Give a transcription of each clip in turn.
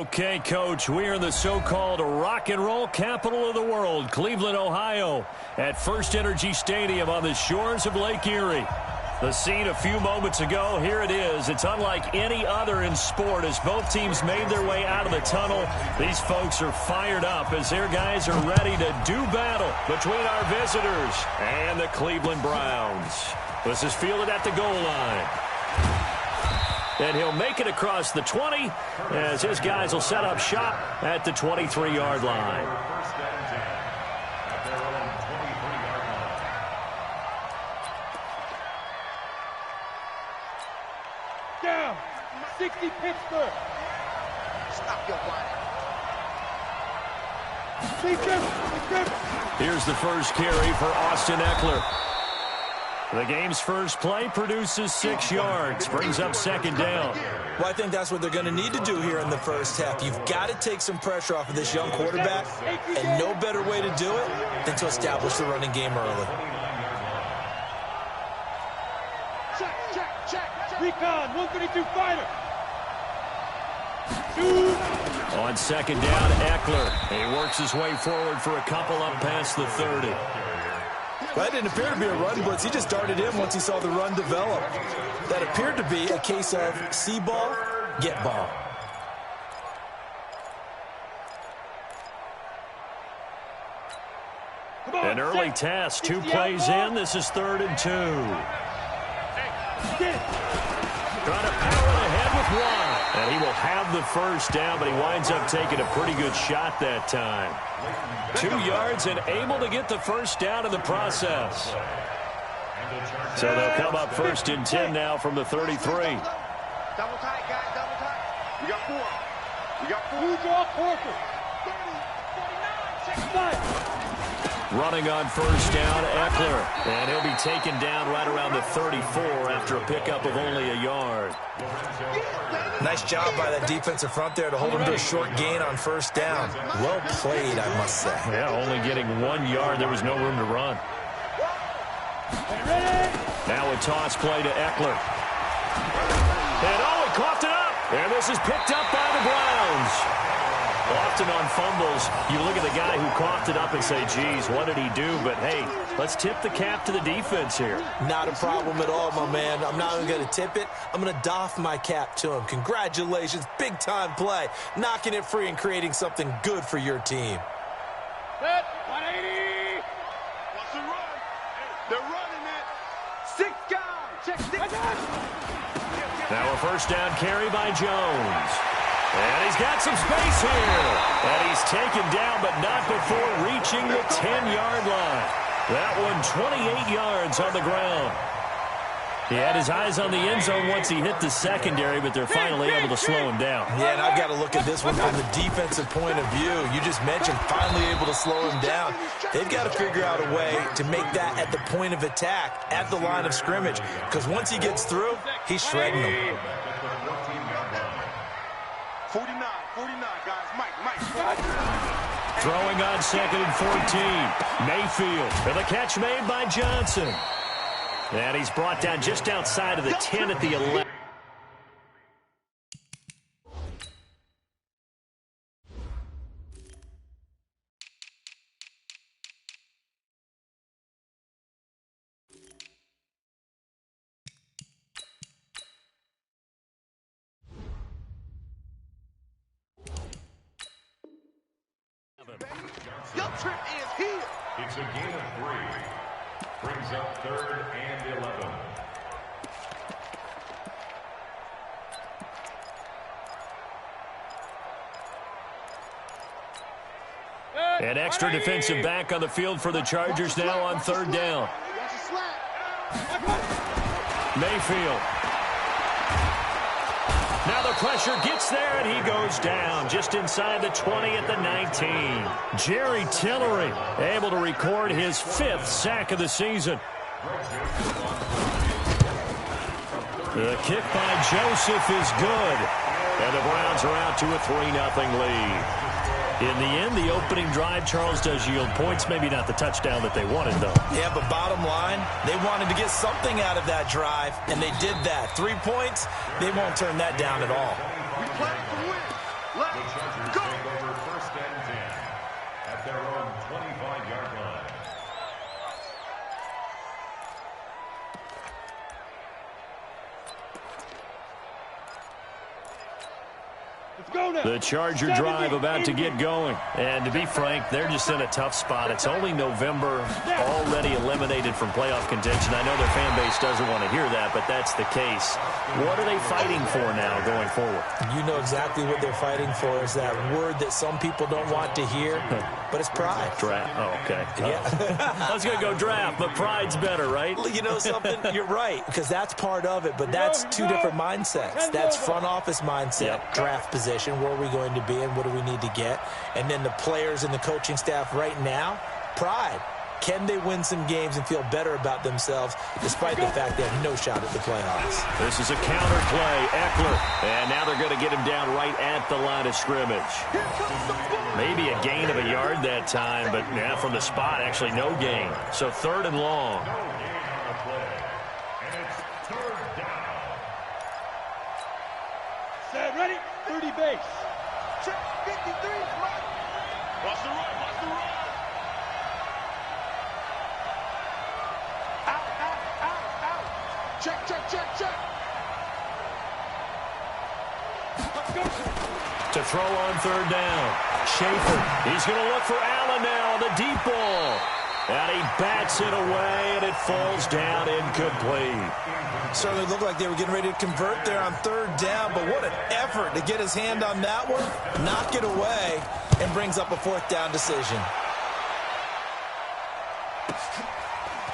Okay, Coach, we are in the so-called rock and roll capital of the world, Cleveland, Ohio, at First Energy Stadium on the shores of Lake Erie. The scene a few moments ago, here it is. It's unlike any other in sport as both teams made their way out of the tunnel. These folks are fired up as their guys are ready to do battle between our visitors and the Cleveland Browns. This is fielded at the goal line. And he'll make it across the 20 as his guys will set up shop at the 23-yard line. Down, 60 Pittsburgh. Stop your whining. Here's the first carry for Austin Eckler. The game's first play produces 6 yards, brings up second down. Well, I think that's what they're going to need to do here in the first half. You've got to take some pressure off of this young quarterback, and no better way to do it than to establish the running game early. Check. Recon, 132 fighter. On second down, Eckler. He works his way forward for a couple up past the 30. That didn't appear to be a run blitz. He just darted in once he saw the run develop. That appeared to be a case of see ball, get ball. An early task, 2 plays in. This is 3rd and 2. Trying to power it ahead with 1. And he will have the first down, but he winds up taking a pretty good shot that time. 2 yards and able to get the first down in the process. So they'll come up 1st and 10 now from the 33. Double tight, guys, double tight. You got 4. You got 4. You draw Corker. 30, 49, 6, 9. Running on first down, Eckler. And he'll be taken down right around the 34 after a pickup of only a yard. Nice job by that defensive front there to hold him to a short gain on first down. Well played, I must say. Yeah, only getting 1 yard. There was no room to run. Now a toss play to Eckler. And he coughed it up. And this is picked up by the Browns. Often on fumbles, you look at the guy who coughed it up and say, geez, what did he do? But, hey, let's tip the cap to the defense here. Not a problem at all, my man. I'm not even going to tip it. I'm going to doff my cap to him. Congratulations. Big-time play. Knocking it free and creating something good for your team. 180. What's the run? They're running it. 6 guys. Check 6 guys. Now a first down carry by Jones. And he's got some space here. And he's taken down, but not before reaching the 10-yard line. That one 28 yards on the ground. He had his eyes on the end zone once he hit the secondary, but they're finally able to slow him down. Yeah, and I've got to look at this one from the defensive point of view. You just mentioned finally able to slow him down. They've got to figure out a way to make that at the point of attack, at the line of scrimmage, because once he gets through, he's shredding them. 49, guys. Mike. Throwing on 2nd and 14. Mayfield. And the catch made by Johnson. And he's brought down just outside of the 10 at the 11. Your trip is here. It's a gain of 3. Brings up 3rd and 11. An extra defensive back on the field for the Chargers now on 3rd down. Mayfield. Now the pressure gets there, and he goes down just inside the 20 at the 19. Jerry Tillery able to record his 5th sack of the season. The kick by Joseph is good, and the Browns are out to a 3-0 lead. In the end, the opening drive, Charles, does yield points. Maybe not the touchdown that they wanted, though. Yeah, but bottom line, they wanted to get something out of that drive, and they did that. 3 points, they won't turn that down at all. We played to win. The Chargers take over 1st and 10 at their own 25-yard line. The Charger drive about to get going. And to be frank, they're just in a tough spot. It's only November, already eliminated from playoff contention. I know their fan base doesn't want to hear that, but that's the case. What are they fighting for now going forward? You know exactly what they're fighting for is that word that some people don't want to hear, but it's pride. Draft. Oh, okay. Yeah. I was going to go draft, but pride's better, right? You know something? You're right, because that's part of it, but that's two different mindsets. That's front office mindset, draft position. Where are we going to be and what do we need to get? And then the players and the coaching staff right now, pride. Can they win some games and feel better about themselves despite the fact they have no shot at the playoffs? This is a counter play, Eckler. And now they're going to get him down right at the line of scrimmage. Maybe a gain of a yard that time, but now from the spot, actually no gain. So 3rd and long. Set, ready? 30 base. Check, 53, come on. Watch the run, watch the run. Out, out, out, out. Check, check, check, check. Let's go. To throw on 3rd down. Schaefer, he's going to look for Allen now on the deep ball. And he bats it away, and it falls down incomplete. Certainly looked like they were getting ready to convert there on 3rd down, but what an effort to get his hand on that one, knock it away, and brings up a 4th down decision.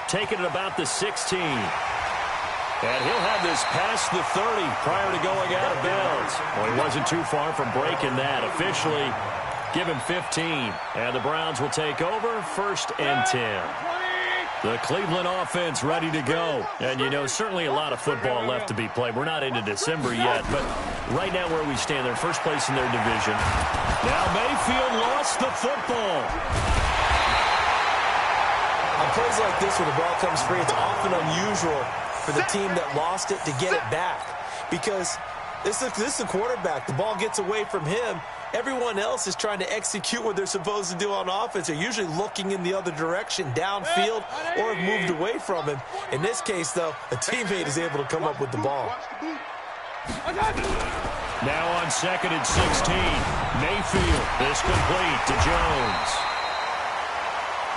Taking it about the 16. And he'll have this past the 30 prior to going out of bounds. Well, he wasn't too far from breaking that. Officially, give him 15. And the Browns will take over 1st and 10. The Cleveland offense ready to go. And, you know, certainly a lot of football left to be played. We're not into December yet, but right now where we stand, they're first place in their division. Now Mayfield lost the football. On plays like this where the ball comes free, it's often unusual for the team that lost it to get it back. Because this is a quarterback. The ball gets away from him. Everyone else is trying to execute what they're supposed to do on offense. They're usually looking in the other direction, downfield, or have moved away from him. In this case, though, a teammate is able to come up with the ball. Now on 2nd and 16, Mayfield is complete to Jones.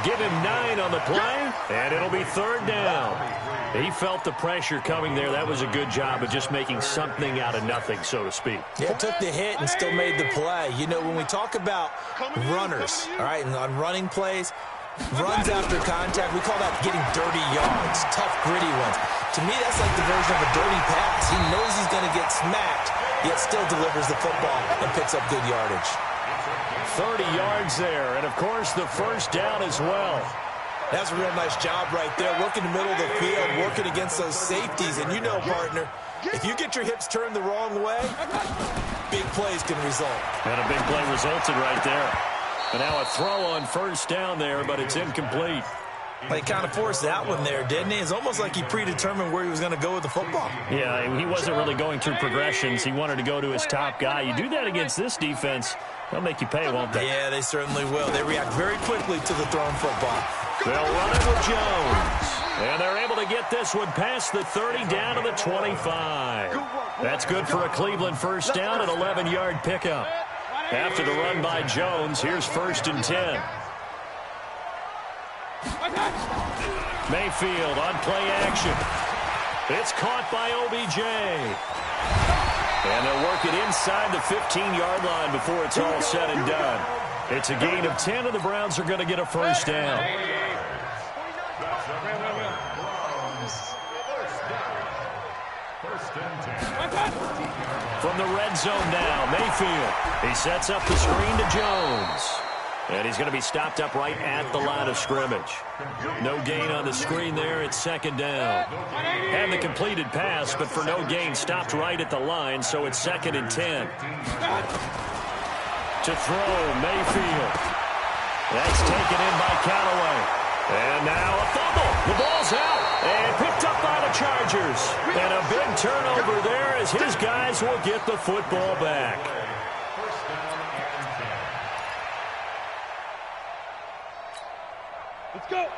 Give him 9 on the play, and it'll be 3rd down. He felt the pressure coming there. That was a good job of just making something out of nothing, so to speak. Yeah, took the hit and still made the play. You know, when we talk about runners, all right, and on running plays, runs after contact, we call that getting dirty yards, tough, gritty ones. To me, that's like the version of a dirty pass. He knows he's going to get smacked, yet still delivers the football and picks up good yardage. 30 yards there, and, of course, the 1st down as well. That's a real nice job right there, working the middle of the field, working against those safeties. And you know, partner, if you get your hips turned the wrong way, big plays can result. And a big play resulted right there. And now a throw on 1st down there, but it's incomplete. He kind of forced that one there, didn't he? It's almost like he predetermined where he was going to go with the football. Yeah, he wasn't really going through progressions. He wanted to go to his top guy. You do that against this defense, they'll make you pay, won't they? Yeah, they certainly will. They react very quickly to the thrown football. They'll run it with Jones. And they're able to get this one past the 30 down to the 25. That's good for a Cleveland 1st down and 11-yard pickup. After the run by Jones, here's 1st and 10. Mayfield on play action. It's caught by OBJ. And they'll work it inside the 15-yard line before it's all said and done. It's a gain of 10, and the Browns are going to get a 1st down. From the red zone now, Mayfield. He sets up the screen to Jones. And he's going to be stopped up right at the line of scrimmage. No gain on the screen there. It's 2nd down. Had the completed pass, but for no gain, stopped right at the line, so it's 2nd and 10. To throw, Mayfield. That's taken in by Callaway. And now a fumble. The ball's out and picked up by the Chargers. And a big turnover there as his guys will get the football back.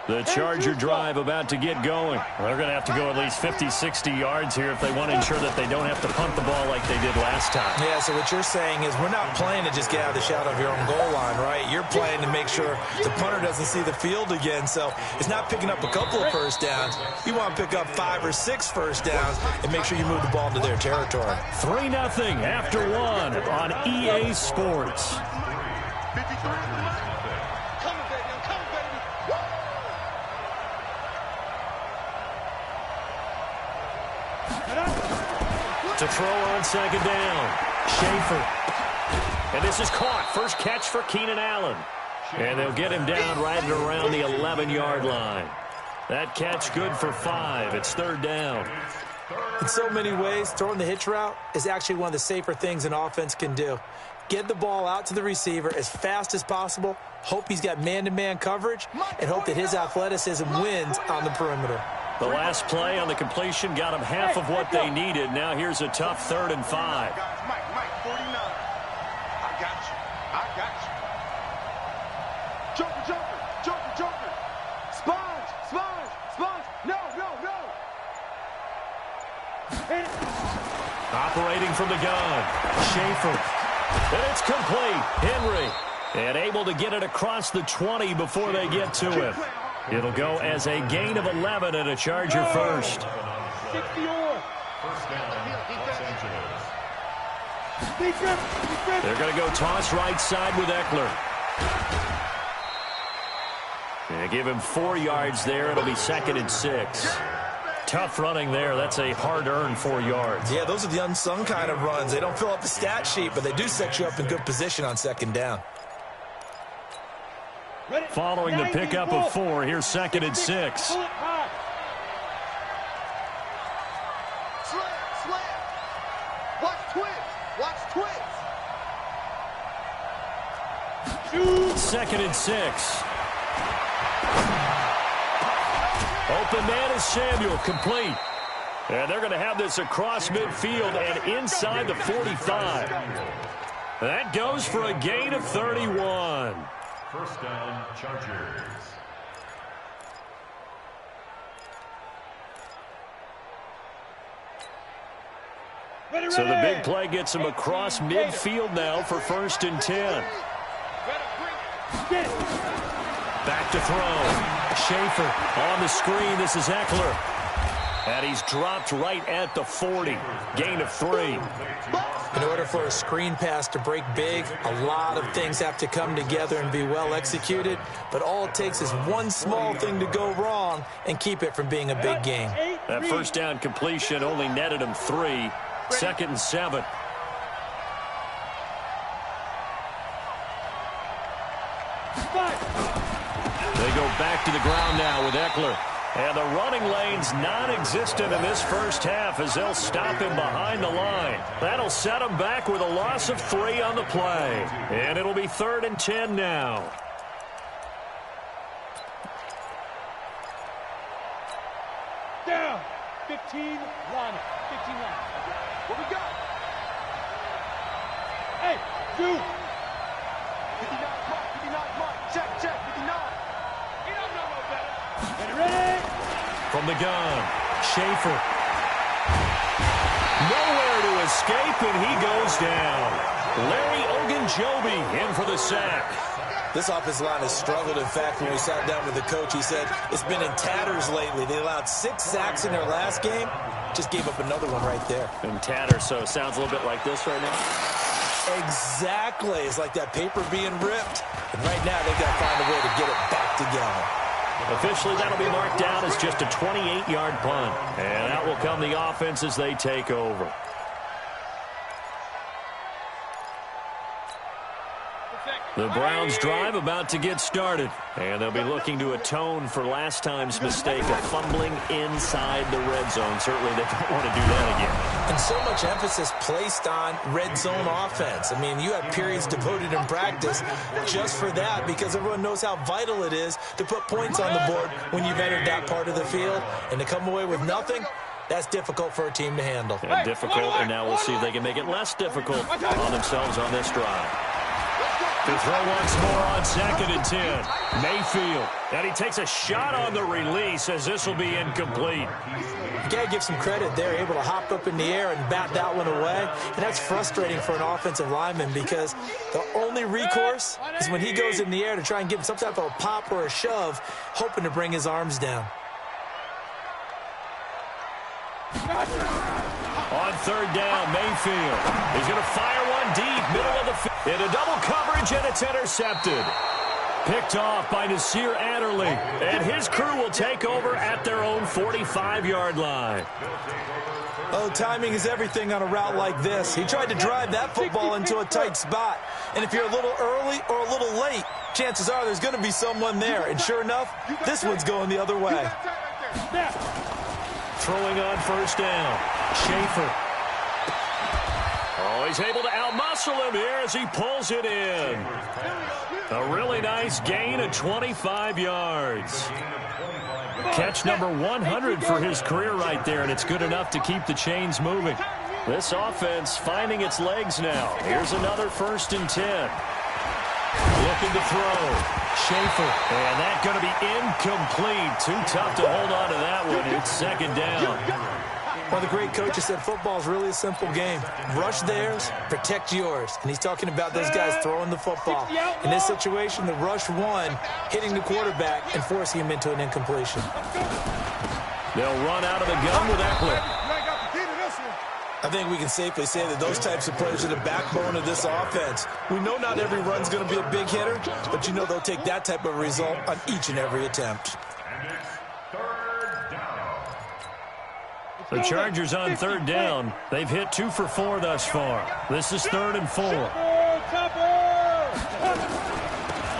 The Charger drive about to get going. They're going to have to go at least 50, 60 yards here if they want to ensure that they don't have to punt the ball like they did last time. Yeah, so what you're saying is we're not playing to just get out of the shadow of your own goal line, right? You're playing to make sure the punter doesn't see the field again. So it's not picking up a couple of first downs. You want to pick up 5 or 6 first downs and make sure you move the ball into their territory. 3-0 after 1 on EA Sports. To throw on second down, Schaefer. And this is caught. First catch for Keenan Allen. And they'll get him down right at around the 11-yard line. That catch good for 5. It's third down. In so many ways, throwing the hitch route is actually one of the safer things an offense can do. Get the ball out to the receiver as fast as possible, hope he's got man-to-man coverage, and hope that his athleticism wins on the perimeter. The last play on the completion got them half of what they needed. Now here's a tough 3rd and 5. Mike, 49. I got you. Joker. Sponge. No. Operating from the gun, Schaefer. And it's complete. Henry. And able to get it across the 20 before they get to him. It'll go as a gain of 11 and a Charger first. 64. First down, Los Angeles. They're going to go toss right side with Eckler. And give him 4 yards there. It'll be 2nd and 6. Tough running there. That's a hard-earned 4 yards. Yeah, those are the unsung kind of runs. They don't fill up the stat sheet, but they do set you up in good position on second down. Following the pickup of 4, here's 2nd and 6. Slam. Watch twist. 2nd and 6. Open man is Samuel, complete. And they're going to have this across midfield and inside the 45. That goes for a gain of 31. First down, Chargers. So the big play gets him across midfield now for 1st and 10. Back to throw. Schaefer on the screen. This is Eckler. And he's dropped right at the 40. Gain of 3. In order for a screen pass to break big, a lot of things have to come together and be well executed. But all it takes is one small thing to go wrong and keep it from being a big game. That first down completion only netted him 3. 2nd and 7. They go back to the ground now with Eckler. And the running lane's non-existent in this first half as they'll stop him behind the line. That'll set him back with a loss of 3 on the play. And it'll be 3rd and 10 now. Down. 15 line. What we got? Hey, you. 59 mark. Check. 59. He don't know no better. Get ready. From the gun, Schaefer. Nowhere to escape, and he goes down. Larry Ogunjobi in for the sack. This offensive line has struggled. In fact, when we sat down with the coach, he said it's been in tatters lately. They allowed 6 sacks in their last game. Just gave up another one right there. In tatters, so it sounds a little bit like this right now. Exactly. It's like that paper being ripped. And right now, they've got to find a way to get it back together. Officially, that'll be marked down as just a 28-yard punt. And out will come the offense as they take over. The Browns drive about to get started. And they'll be looking to atone for last time's mistake of fumbling inside the red zone. Certainly they don't want to do that again. And so much emphasis placed on red zone offense. I mean, you have periods devoted in practice just for that because everyone knows how vital it is to put points on the board when you've entered that part of the field. And to come away with nothing, that's difficult for a team to handle. And difficult, and now we'll see if they can make it less difficult on themselves on this drive. Let's go. To throw once more on 2nd and 10. Mayfield. And he takes a shot on the release as this will be incomplete. You got to give some credit there, able to hop up in the air and bat that one away. And that's frustrating for an offensive lineman because the only recourse is when he goes in the air to try and give him some type of a pop or a shove, hoping to bring his arms down. On 3rd down, Mayfield. He's going to fire one deep, middle of the field. Into double coverage, and it's intercepted. Picked off by Nasir Adderley. And his crew will take over at their own 45-yard line. Oh, timing is everything on a route like this. He tried to drive that football into a tight spot. And if you're a little early or a little late, chances are there's going to be someone there. And sure enough, this one's going the other way. Throwing on 1st down. Schaefer. Oh, he's able to outmuscle him here as he pulls it in. A really nice gain of 25 yards. Catch number 100 for his career right there, and it's good enough to keep the chains moving. This offense finding its legs now. Here's another 1st and 10. Looking to throw. Schaefer. And that's going to be incomplete. Too tough to hold on to that one. It's 2nd down. One of the great coaches said football is really a simple game. Rush theirs, protect yours. And he's talking about those guys throwing the football. In this situation, the rush one, hitting the quarterback and forcing him into an incompletion. They'll run out of the gun with Eckler. I think we can safely say that those types of plays are the backbone of this offense. We know not every run's going to be a big hitter, but you know they'll take that type of result on each and every attempt. The Chargers on 3rd down. They've hit 2 for 4 thus far. This is 3rd and 4.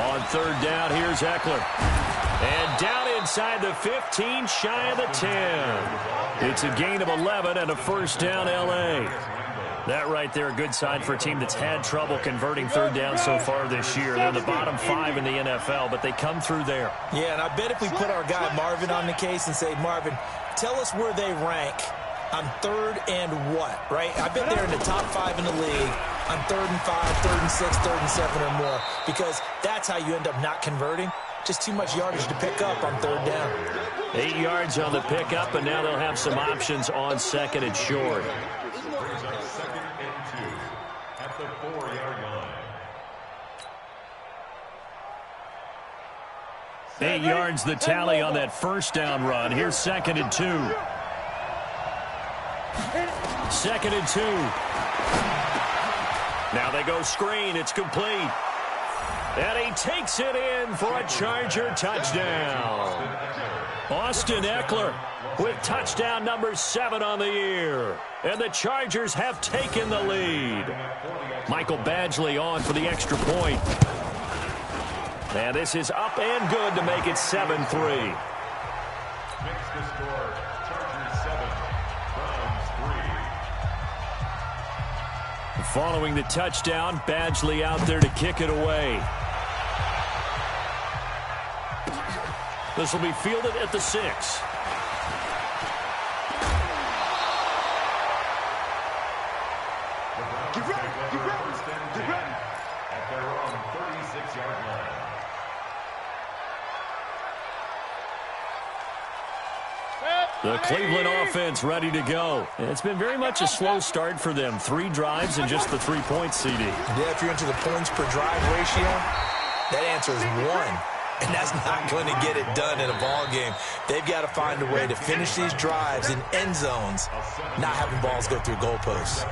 On 3rd down, here's Eckler. And down inside the 15, shy of the 10. It's a gain of 11 and a 1st down, L.A. That right there, a good sign for a team that's had trouble converting 3rd down so far this year. They're the bottom 5 in the NFL, but they come through there. Yeah, and I bet if we put our guy Marvin on the case and say, Marvin, tell us where they rank on 3rd and what, right? I bet they're in the top 5 in the league on 3rd and 5, 3rd and 6, 3rd and 7 or more, because that's how you end up not converting. Just too much yardage to pick up on 3rd down. 8 yards on the pickup, and now they'll have some options on 2nd and short. 2nd and 2 at the 4-yard line. 8 yards the tally on that 1st down run. Here's 2nd and 2. 2nd and 2. Now they go screen. It's complete. And he takes it in for a Charger touchdown. Austin Eckler with touchdown number 7 on the year. And the Chargers have taken the lead. Michael Badgley on for the extra point. And this is up and good to make it 7-3. Makes the score Chargers 7, Browns 3. Following the touchdown, Badgley out there to kick it away. This will be fielded at the 6. At their own 36-yard line. The Cleveland offense ready to go. And it's been very much a slow start for them. 3 drives and just the 3 points, CD. Yeah, if you're into the points per drive ratio, that answer is 1. And that's not going to get it done in a ball game. They've got to find a way to finish these drives in end zones, not having balls go through goalposts.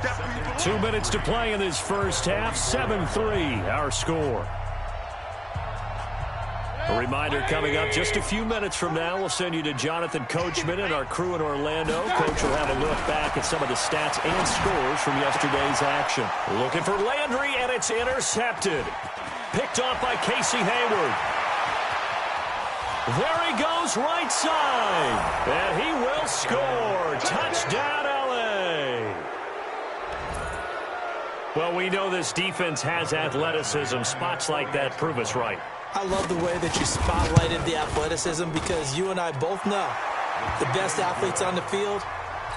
2 minutes to play in this first half. 7-3, our score. A reminder coming up just a few minutes from now. We'll send you to Jonathan Coachman and our crew in Orlando. Coach will have a look back at some of the stats and scores from yesterday's action. Looking for Landry, and it's intercepted. Picked off by Casey Hayward. There he goes, right side. And he will score. Touchdown, L.A. Well, we know this defense has athleticism. Spots like that prove us right. I love the way that you spotlighted the athleticism because you and I both know the best athletes on the field,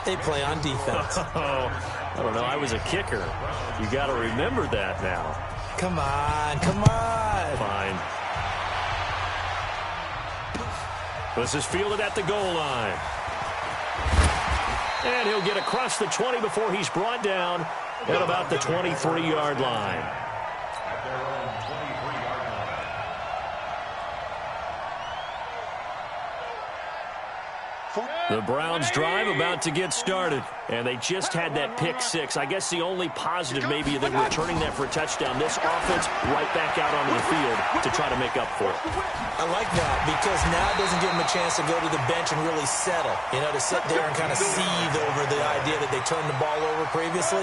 they play on defense. I don't know. I was a kicker. You got to remember that now. Come on, come on. Fine. This is fielded at the goal line. And he'll get across the 20 before he's brought down at about the 23-yard line. At their own 23-yard line. The Browns drive about to get started, and they just had that pick six. I guess the only positive maybe than returning that for a touchdown. This offense right back out onto the field to try to make up for it. I like that because now it doesn't give them a chance to go to the bench and really settle. You know, to sit there and kind of seethe over the idea that they turned the ball over previously.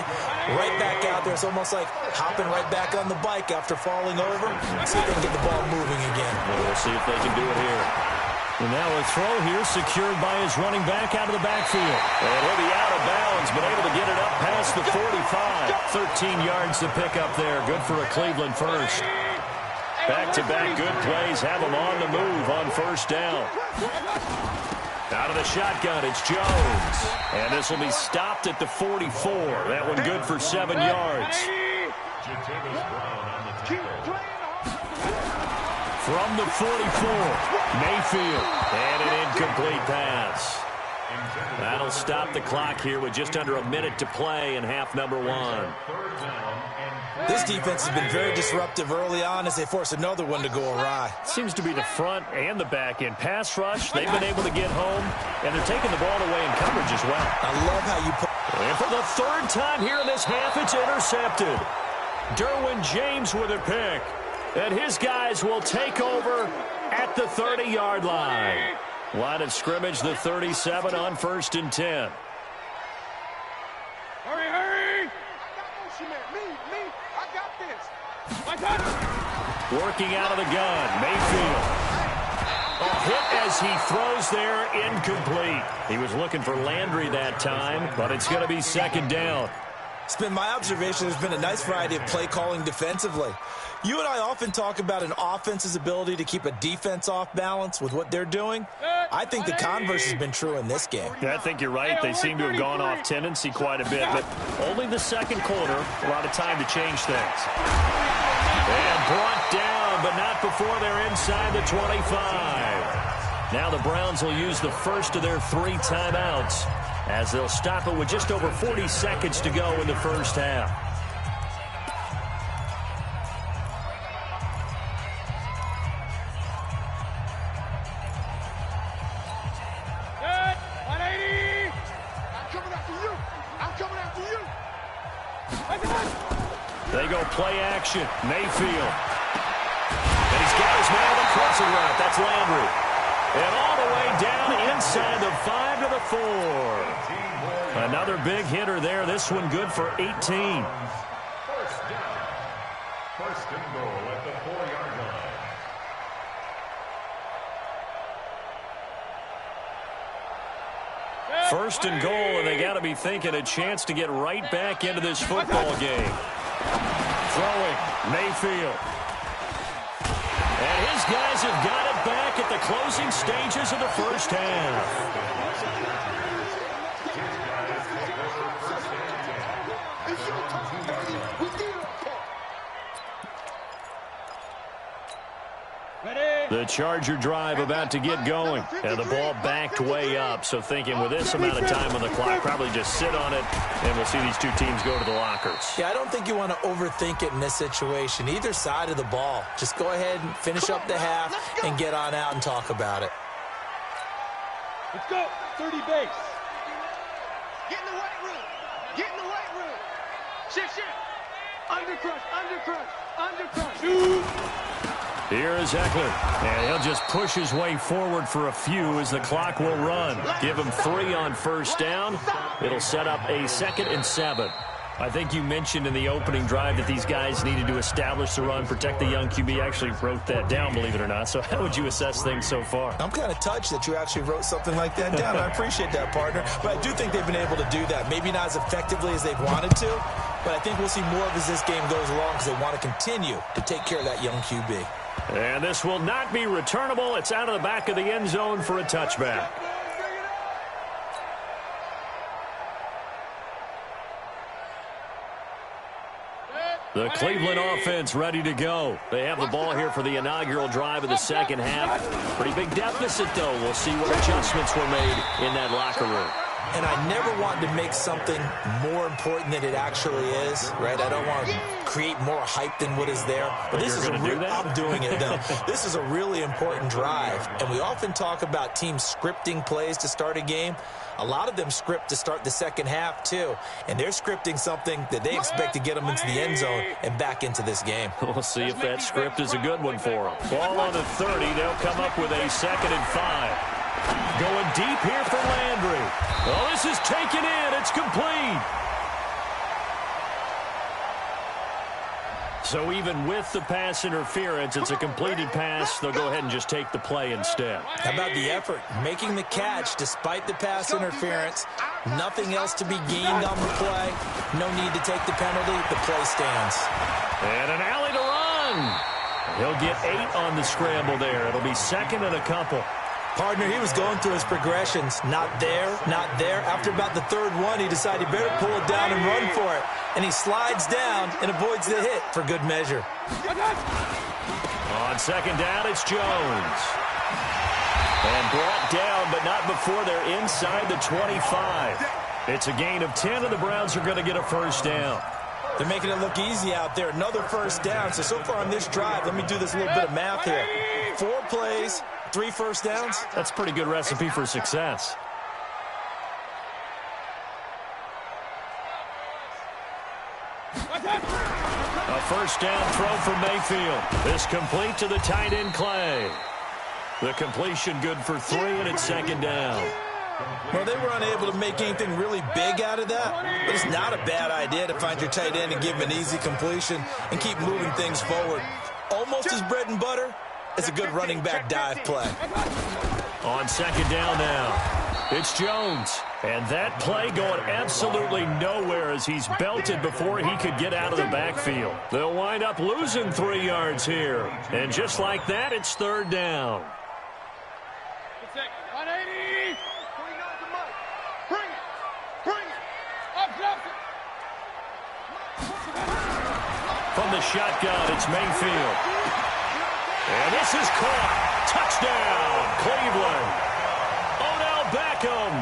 Right back out there. It's almost like hopping right back on the bike after falling over. See if they can get the ball moving again. We'll see if they can do it here. And now a throw here secured by his running back out of the backfield. And he'll be out of bounds, but able to get it up past the 45. 13 yards to pick up there. Good for a Cleveland first. Back-to-back good plays have them on the move on first down. Out of the shotgun, it's Jones. And this will be stopped at the 44. That one good for 7 yards. From the 44, Mayfield, and an incomplete pass. That'll stop the clock here with just under a minute to play in half number one. This defense has been very disruptive early on as they force another one to go awry. Seems to be the front and the back end. Pass rush, they've been able to get home, and they're taking the ball away in coverage as well. I love how you put... And for the third time here in this half, it's intercepted. Derwin James with a pick. And his guys will take over at the 30-yard line. Line of scrimmage, the 37 on 1st and 10. Hurry, hurry! I got me, I got this. I got it. Working out of the gun, Mayfield. A hit as he throws there, incomplete. He was looking for Landry that time, but it's going to be second down. It's been my observation there's been a nice variety of play calling defensively. You and I often talk about an offense's ability to keep a defense off balance with what they're doing. I think the converse has been true in this game. Yeah, I think you're right. They seem to have gone off tendency quite a bit, but only the second quarter, a lot of time to change things. And brought down, but not before they're inside the 25. Now the Browns will use the first of their 3 timeouts as they'll stop it with just over 40 seconds to go in the first half. They go play action. Mayfield. And he's got his man on the crossing route. That's Landry. And all the way down inside the 5 to the 4. Another big hitter there. This one good for 18. First down. First and goal at the 4-yard line. First and goal, and they got to be thinking a chance to get right back into this football game. Throwing, Mayfield. And his guys have got it back at the closing stages of the first half. The Charger drive about to get going. And the ball backed way up. So thinking with this amount of time on the clock, probably just sit on it, and we'll see these two teams go to the lockers. Yeah, I don't think you want to overthink it in this situation. Either side of the ball. Just go ahead and finish up the half and get on out and talk about it. Let's go. 30 base. Get in the weight room. Get in the weight room. Shift. Undercrush. Here is Eckler, and he'll just push his way forward for a few as the clock will run. Give him 3 on first down. It'll set up a 2nd and 7. I think you mentioned in the opening drive that these guys needed to establish the run, protect the young QB. Actually wrote that down, believe it or not. So how would you assess things so far? I'm kind of touched that you actually wrote something like that down. I appreciate that, partner. But I do think they've been able to do that. Maybe not as effectively as they've wanted to, but I think we'll see more of as this game goes along because they want to continue to take care of that young QB. And this will not be returnable. It's out of the back of the end zone for a touchback. The Cleveland offense ready to go. They have the ball here for the inaugural drive of the second half. Pretty big deficit, though. We'll see what adjustments were made in that locker room. And I never want to make something more important than it actually is, right? I don't want to create more hype than what is there. But this is I'm doing it, though. This is a really important drive. And we often talk about teams scripting plays to start a game. A lot of them script to start the second half, too. And they're scripting something that they expect to get them into the end zone and back into this game. We'll see if that script is a good one for them. Ball on the 30. They'll come up with a 2nd and 5. Going deep here for Landry. Oh, this is taken in. It's complete. So even with the pass interference, it's a completed pass. They'll go ahead and just take the play instead. How about the effort? Making the catch despite the pass interference. Nothing else to be gained on the play. No need to take the penalty. The play stands. And an alley to run. He'll get 8 on the scramble there. It'll be 2nd and a couple. Partner, he was going through his progressions. Not there, not there. After about the 3rd one, he decided he better pull it down and run for it. And he slides down and avoids the hit for good measure. On 2nd down, it's Jones. And brought down, but not before they're inside the 25. It's a gain of 10, and the Browns are going to get a 1st down. They're making it look easy out there. Another 1st down. So far on this drive, let me do this little bit of math here. 4 plays, 3 1st downs. That's a pretty good recipe for success. A 1st down throw from Mayfield. This complete to the tight end Clay. The completion good for 3, and it's 2nd down. Well, they were unable to make anything really big out of that, but it's not a bad idea to find your tight end and give him an easy completion and keep moving things forward. Almost as bread and butter as a good running back dive play. On 2nd down now, it's Jones. And that play going absolutely nowhere as he's belted before he could get out of the backfield. They'll wind up losing 3 yards here. And just like that, it's 3rd down. 180. Bring it. Bring it. Up, drop it. From the shotgun, it's Mayfield. And this is caught. Touchdown, Cleveland. Odell Beckham.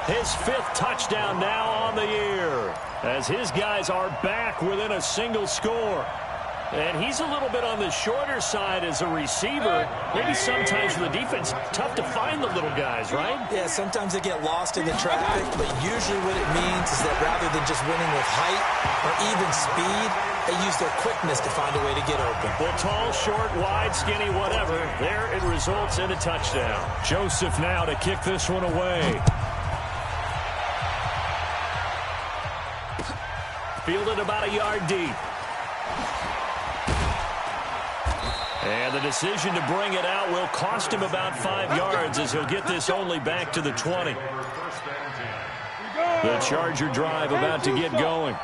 His 5th touchdown now on the year as his guys are back within a single score. And he's a little bit on the shorter side as a receiver. Maybe sometimes for the defense, tough to find the little guys, right? Yeah, sometimes they get lost in the traffic, but usually what it means is that rather than just winning with height or even speed, they use their quickness to find a way to get open. Well, tall, short, wide, skinny, whatever. There it results in a touchdown. Joseph now to kick this one away. Fielded about a yard deep. And the decision to bring it out will cost him about 5 yards as he'll get this only back to the 20. The Charger drive about to get going.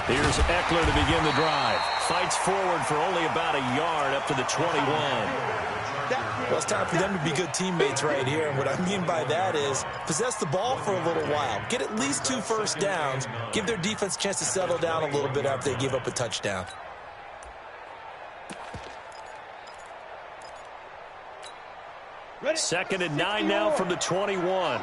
Here's Eckler to begin the drive. Fights forward for only about a yard up to the 21. Well, it's time for them to be good teammates right here. And what I mean by that is possess the ball for a little while. Get at least 2 1st downs. Give their defense a chance to settle down a little bit after they give up a touchdown. Ready? 2nd and 9 now from the 21.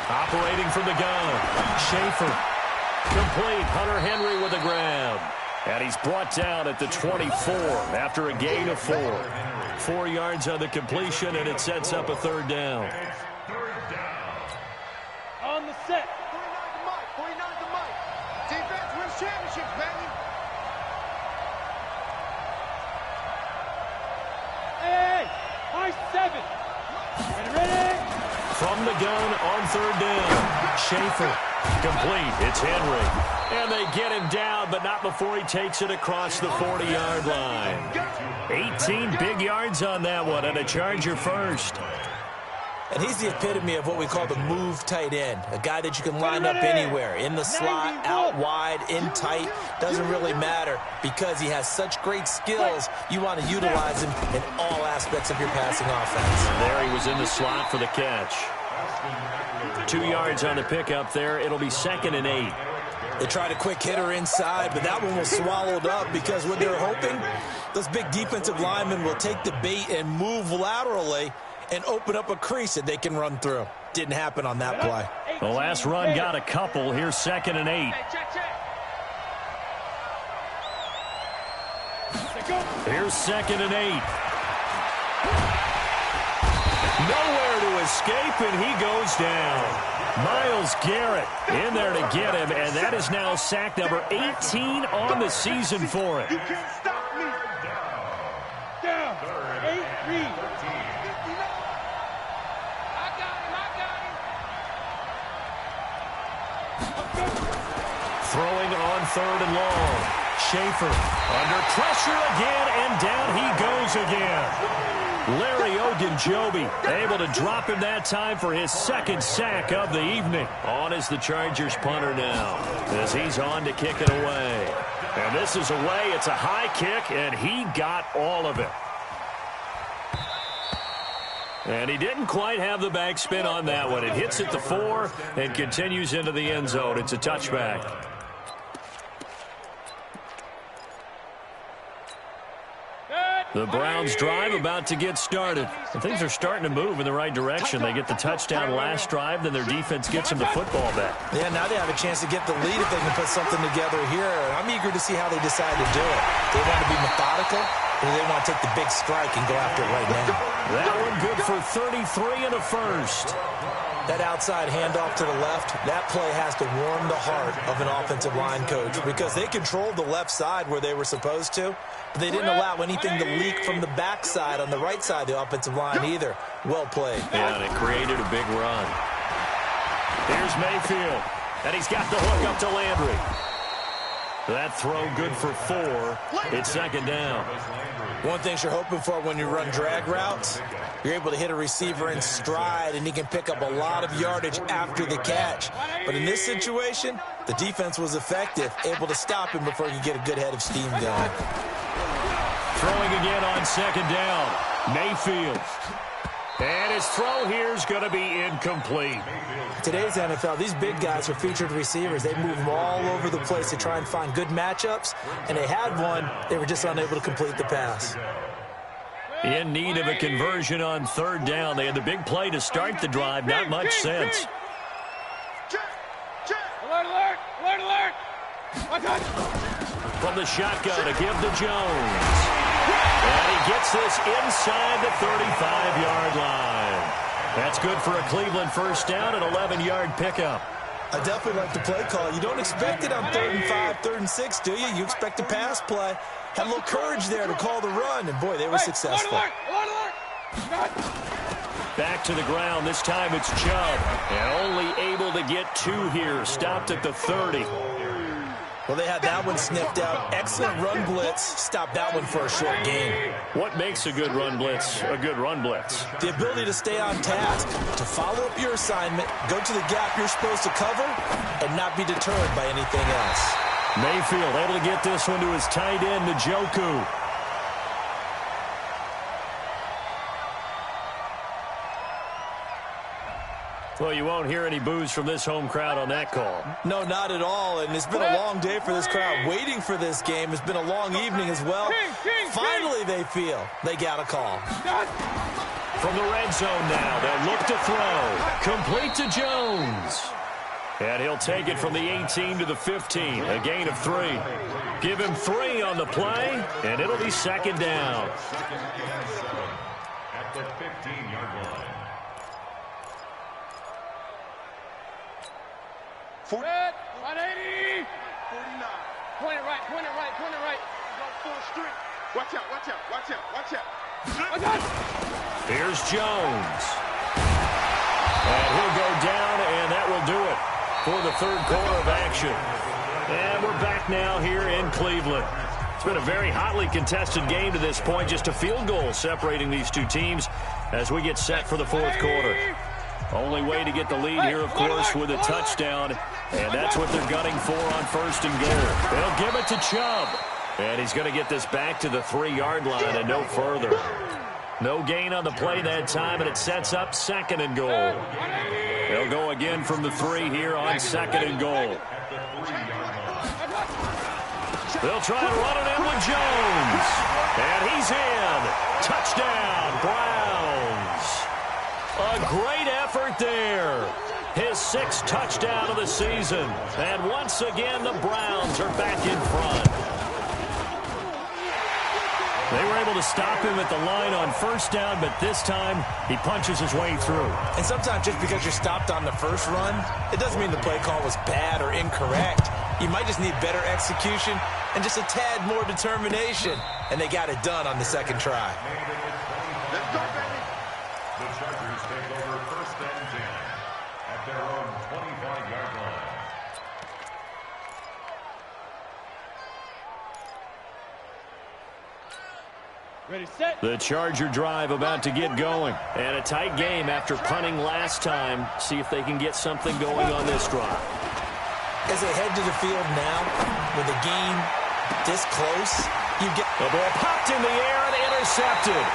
Operating from the gun. Schaefer. Complete. Hunter Henry with a grab. And he's brought down at the 24 after a gain of 4. 4 yards on the completion, and it sets up a 3rd down. On the set. 49 to Mike. Defense wins championships, baby. Hey, high 7. Ready? From the gun on 3rd down. Schaefer. Complete. It's Henry. And they get him down, but not before he takes it across the 40-yard line. 18 big yards on that one, and a Charger 1st. And he's the epitome of what we call the move tight end, a guy that you can line up anywhere, in the slot, out wide, in tight, doesn't really matter because he has such great skills. You want to utilize him in all aspects of your passing offense. And there he was in the slot for the catch. 2 yards on the pickup there. It'll be 2nd and 8. They tried a quick hitter inside, but that one was swallowed up because what they're hoping, those big defensive linemen will take the bait and move laterally and open up a crease that they can run through. Didn't happen on that play. The last run got a couple. Here's 2nd and 8. Here's 2nd and 8. Nowhere to escape, and he goes down. Myles Garrett in there to get him, and that is now sack number 18 on the season for it. You can't stop me. Down. 8-3. I got him. Throwing on 3rd and long. Schaefer under pressure again, and down he goes again. Larry Ogunjobi able to drop him that time for his 2nd sack of the evening. On is the Chargers punter now as he's on to kick it away. And this is away. It's a high kick, and he got all of it. And he didn't quite have the backspin on that one. It hits at the 4 and continues into the end zone. It's a touchback. The Browns drive about to get started. And things are starting to move in the right direction. They get the touchdown last drive, then their defense gets them the football back. Yeah, now they have a chance to get the lead if they can put something together here. I'm eager to see how they decide to do it. They want to be methodical, or they want to take the big strike and go after it right now. That one good for 33 and a first. That outside handoff to the left, that play has to warm the heart of an offensive line coach because they controlled the left side where they were supposed to, but they didn't allow anything to leak from the backside on the right side of the offensive line either. Well played. Yeah, and it created a big run. Here's Mayfield, and he's got the hook up to Landry. That throw good for 4. It's 2nd down. One thing you're hoping for when you run drag routes, you're able to hit a receiver in stride, and he can pick up a lot of yardage after the catch. But in this situation, the defense was effective, able to stop him before he could get a good head of steam going. Throwing again on 2nd down. Mayfield. And his throw here is going to be incomplete. Today's NFL, these big guys are featured receivers. They move them all over the place to try and find good matchups, and they had one. They were just unable to complete the pass. In need of a conversion on 3rd down. They had the big play to start the drive. Not much sense. Alert, alert, alert, alert. From the shotgun to give to Jones. And he gets this inside the 35-yard line. That's good for a Cleveland first down, an 11-yard pickup. I definitely like the play call. You don't expect it on 3rd and 5, 3rd and 6, do you? You expect a pass play. Had a little courage there to call the run, and boy, they were successful. Back to the ground. This time it's Chubb. And only able to get 2 here. Stopped at the 30. Well, they had that one sniffed out. Excellent run blitz. Stopped that one for a short gain. What makes a good run blitz a good run blitz? The ability to stay on task, to follow up your assignment, go to the gap you're supposed to cover, and not be deterred by anything else. Mayfield able to get this one to his tight end, Njoku. Well, you won't hear any boos from this home crowd on that call. No, not at all, and it's been a long day for this crowd. Waiting for this game. It's been a long evening as well. Finally, they feel they got a call. From the red zone now, they'll look to throw. Complete to Jones. And he'll take it from the 18 to the 15, a gain of 3. Give him 3 on the play, and it'll be 2nd down. At the 15-yard line. Red, 180. 49. Point it right, point it right, point it right. Go full street. Watch out, watch out, watch out, watch out. Watch out. Here's Jones. And he'll go down, and that will do it for the 3rd quarter of action. And we're back now here in Cleveland. It's been a very hotly contested game to this point. Just a field goal separating these two teams as we get set for the 4th quarter. Only way to get the lead here, of course, with a touchdown. And that's what they're gunning for on 1st and goal. They'll give it to Chubb. And he's going to get this back to the 3-yard line and no further. No gain on the play that time, and it sets up 2nd and goal. They'll go again from the 3 here on 2nd and goal. They'll try to run it in with Jones. And he's in. Touchdown, Browns. A great effort there. His 6th touchdown of the season. And once again, the Browns are back in front. They were able to stop him at the line on 1st down, but this time he punches his way through. And sometimes just because you're stopped on the first run, it doesn't mean the play call was bad or incorrect. You might just need better execution and just a tad more determination. And they got it done on the 2nd try. Let's go, baby. The Chargers take over 1st and 10 at their own 25-yard line. Ready, set. The Charger drive about to get going. And a tight game after punting last time. See if they can get something going on this drive. As they head to the field now, with the game this close, you get the ball popped in the air and intercepted.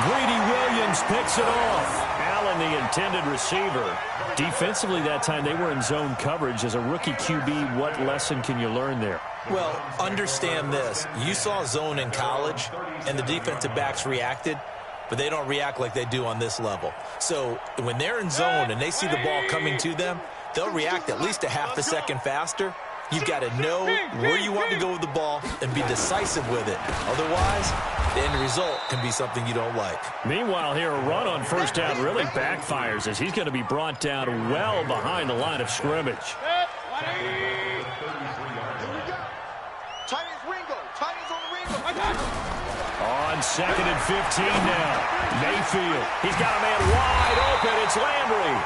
Greedy Williams picks it off. Allen, the intended receiver. Defensively that time, they were in zone coverage. As a rookie QB, what lesson can you learn there? Well, understand this. You saw zone in college, and the defensive backs reacted, but they don't react like they do on this level. So when they're in zone and they see the ball coming to them, they'll react at least a half a second faster. You've got to know where you want to go with the ball and be decisive with it. Otherwise, the end result can be something you don't like. Meanwhile, here, a run on 1st down really backfires as he's going to be brought down well behind the line of scrimmage. On 2nd and 15 now. Mayfield. He's got a man wide open. It's Landry.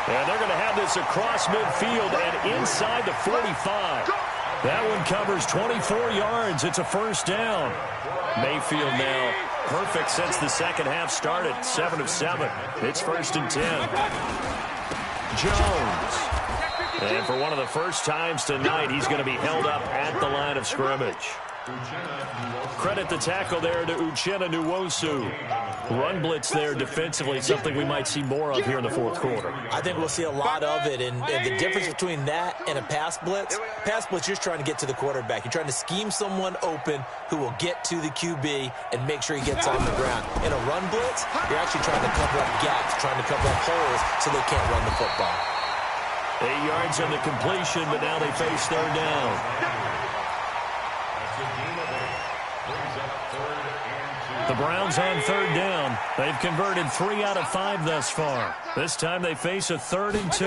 And they're going to have this across midfield and inside the 45. That one covers 24 yards. It's a 1st down. Mayfield now perfect since the 2nd half started. 7 of 7. It's 1st and 10. Jones. And for one of the first times tonight, he's going to be held up at the line of scrimmage. Credit the tackle there to Uchenna Nwosu. Run blitz there defensively, something we might see more of here in the 4th quarter. I think we'll see a lot of it, and the difference between that and a pass blitz, you're just trying to get to the quarterback. You're trying to scheme someone open who will get to the QB and make sure he gets on the ground. In a run blitz, you're actually trying to cover up gaps, trying to cover up holes so they can't run the football. 8 yards on the completion, but now they face 3rd down. The Browns on 3rd down. They've converted 3 out of 5 thus far. This time they face a 3rd and 2.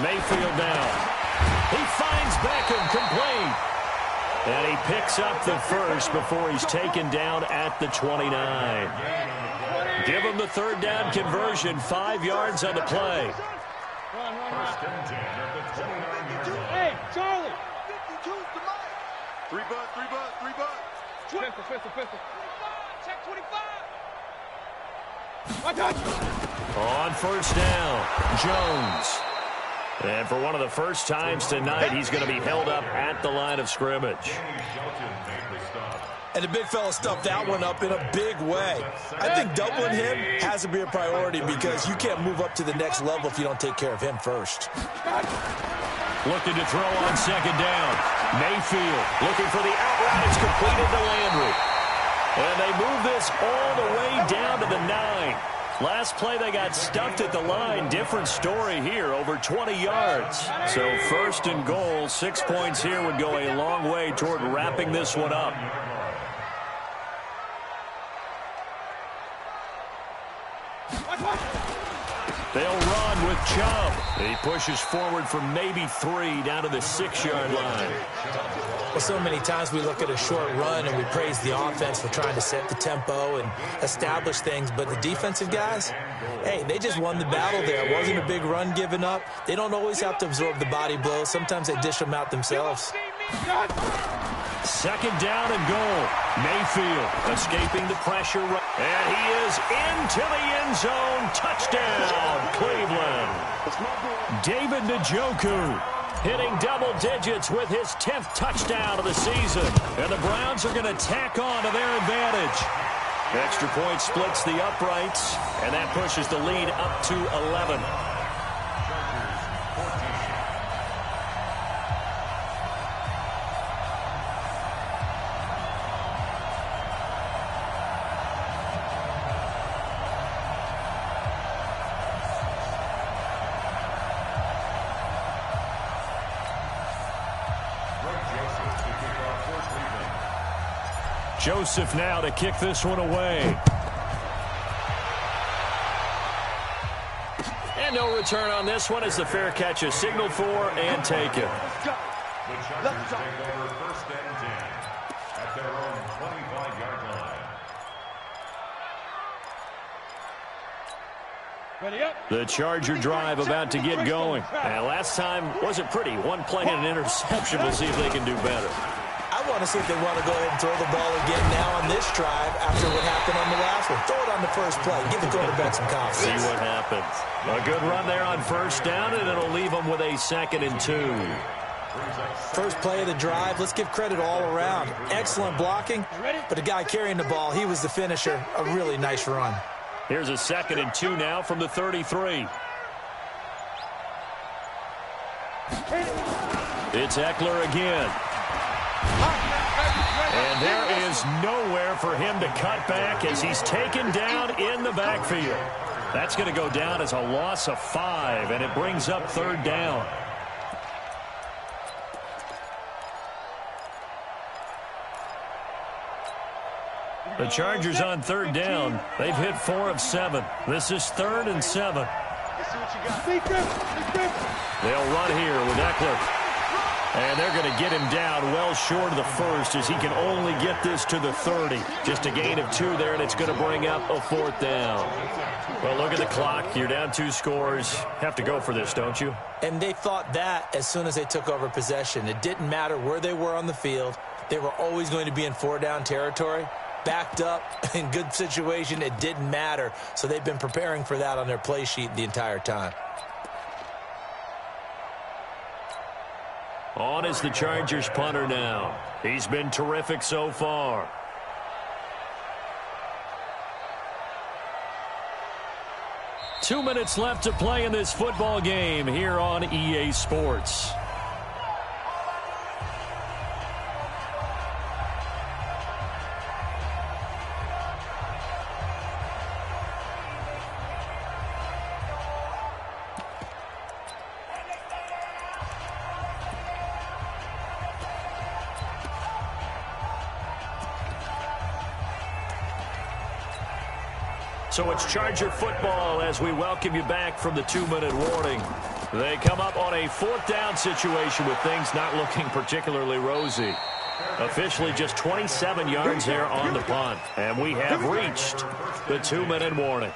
Mayfield now. He finds Beckham complete. And he picks up the first before he's taken down at the 29. Give him the 3rd down conversion. 5 yards on the play. First and 10 at the 29-yard line. Hey, Charlie. 3 bucks. Pistol. Check 25. On 1st down, Jones. And for one of the first times tonight, he's going to be held up at the line of scrimmage. And the big fella stuffed that one up in a big way. I think doubling him has to be a priority because you can't move up to the next level if you don't take care of him first. Looking to throw on 2nd down. Mayfield looking for the out route. It's completed to Landry. And they move this all the way down to the 9. Last play they got stuffed at the line. Different story here, over 20 yards. So 1st and goal, 6 points here would go a long way toward wrapping this one up. They'll run with Chubb. He pushes forward for maybe 3 down to the 6-yard line. Well, so many times we look at a short run and we praise the offense for trying to set the tempo and establish things, but the defensive guys, hey, they just won the battle there. It wasn't a big run given up. They don't always have to absorb the body blows. Sometimes they dish them out themselves. Second down and goal. Mayfield escaping the pressure. And he is into the end zone. Touchdown, Cleveland. David Njoku hitting double digits with his 10th touchdown of the season. And the Browns are going to tack on to their advantage. Extra point splits the uprights, and that pushes the lead up to 11. Joseph now to kick this one away. And no return on this one as the fair catch is signaled for and taken. The Chargers take over first and 10 at their own 25-yard line. Ready up. The Charger drive about to get going. And last time wasn't pretty. One play and an interception. We'll see if they can do better. I want to see if they want to go ahead and throw the ball again now on this drive after what happened on the last one. Throw it on the first play. Give the quarterback some confidence. See what happens. A good run there on first down, and it'll leave them with a 2nd and 2. First play of the drive. Let's give credit all around. Excellent blocking, but the guy carrying the ball, he was the finisher. A really nice run. Here's a 2nd and 2 now from the 33. It's Eckler again. And there is nowhere for him to cut back as he's taken down in the backfield. That's going to go down as a loss of 5, and it brings up 3rd down. The Chargers on 3rd down. They've hit 4 of 7. This is 3rd and 7. They'll run here with Eckler. And they're going to get him down well short of the 1st as he can only get this to the 30. Just a gain of 2 there, and it's going to bring up a 4th down. Well, look at the clock. You're down 2 scores. Have to go for this, don't you? And they thought that as soon as they took over possession. It didn't matter where they were on the field. They were always going to be in 4-down territory. Backed up, in good situation, it didn't matter. So they've been preparing for that on their play sheet the entire time. On is the Chargers punter now. He's been terrific so far. Two minutes left to play in this football game here on EA Sports. So it's Charger football as we welcome you back from the 2-minute warning. They come up on a 4th down situation with things not looking particularly rosy. Officially just 27 yards there on the punt. And we have reached the 2-minute warning.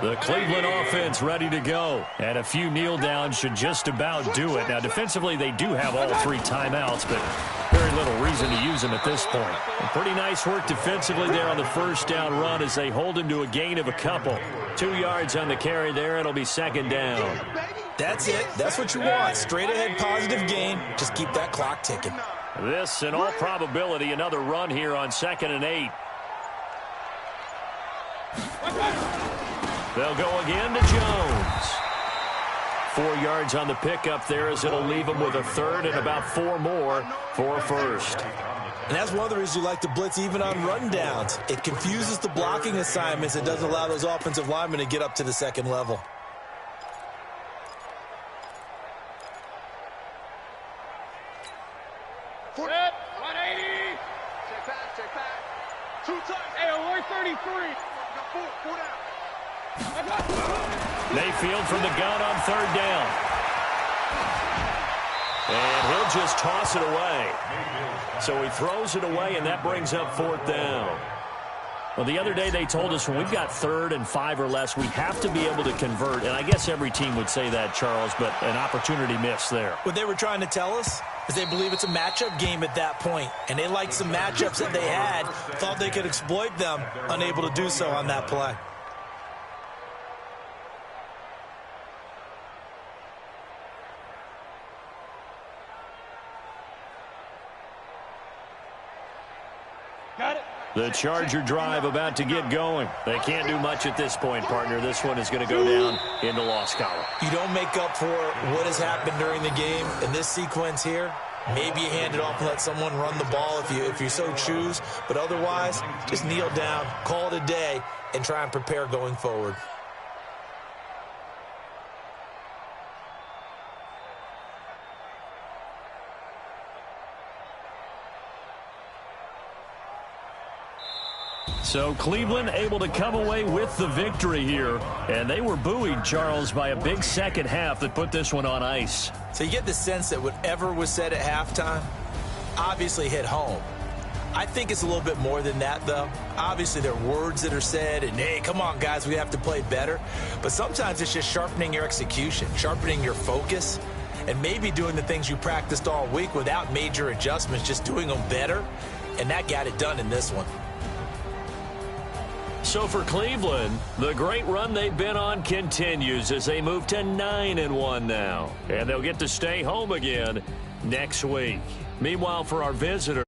The Cleveland offense ready to go. And a few kneel downs should just about do it. Now, defensively, they do have all 3 timeouts, but very little reason to use them at this point. And pretty nice work defensively there on the 1st down run as they hold him to a gain of a couple. 2 yards on the carry there. It'll be 2nd down. That's it. That's what you want. Straight ahead positive gain. Just keep that clock ticking. This, in all probability, another run here on 2nd and 8. They'll go again to Jones. 4 yards on the pickup there as it'll leave them with a 3rd and about 4 more for a 1st. And that's one of the reasons you like to blitz even on rundowns. It confuses the blocking assignments. It doesn't allow those offensive linemen to get up to the 2nd level. Set, 180. Check back. 2 times. Hey, 133. Four down. Mayfield from the gun on 3rd down. And he'll just toss it away. So he throws it away, and that brings up 4th down. Well, the other day they told us when we've got 3rd and 5 or less, we have to be able to convert. And I guess every team would say that, Charles, but an opportunity missed there. What they were trying to tell us, is they believe it's a matchup game at that point, and they liked some matchups that they had, thought they could exploit them, unable to do so on that play. Got it. The Charger drive about to get going. They can't do much at this point, partner. This one is going to go down in the loss column. You don't make up for what has happened during the game in this sequence here. Maybe you hand it off and let someone run the ball if you so choose. But otherwise, just kneel down, call it a day, and try and prepare going forward. So Cleveland able to come away with the victory here. And they were buoyed, Charles, by a big second half that put this one on ice. So you get the sense that whatever was said at halftime obviously hit home. I think it's a little bit more than that, though. Obviously, there are words that are said, and, hey, come on, guys, we have to play better. But sometimes it's just sharpening your execution, sharpening your focus, and maybe doing the things you practiced all week without major adjustments, just doing them better. And that got it done in this one. So for Cleveland, the great run they've been on continues as they move to 9-1 now. And they'll get to stay home again next week. Meanwhile, for our visitor,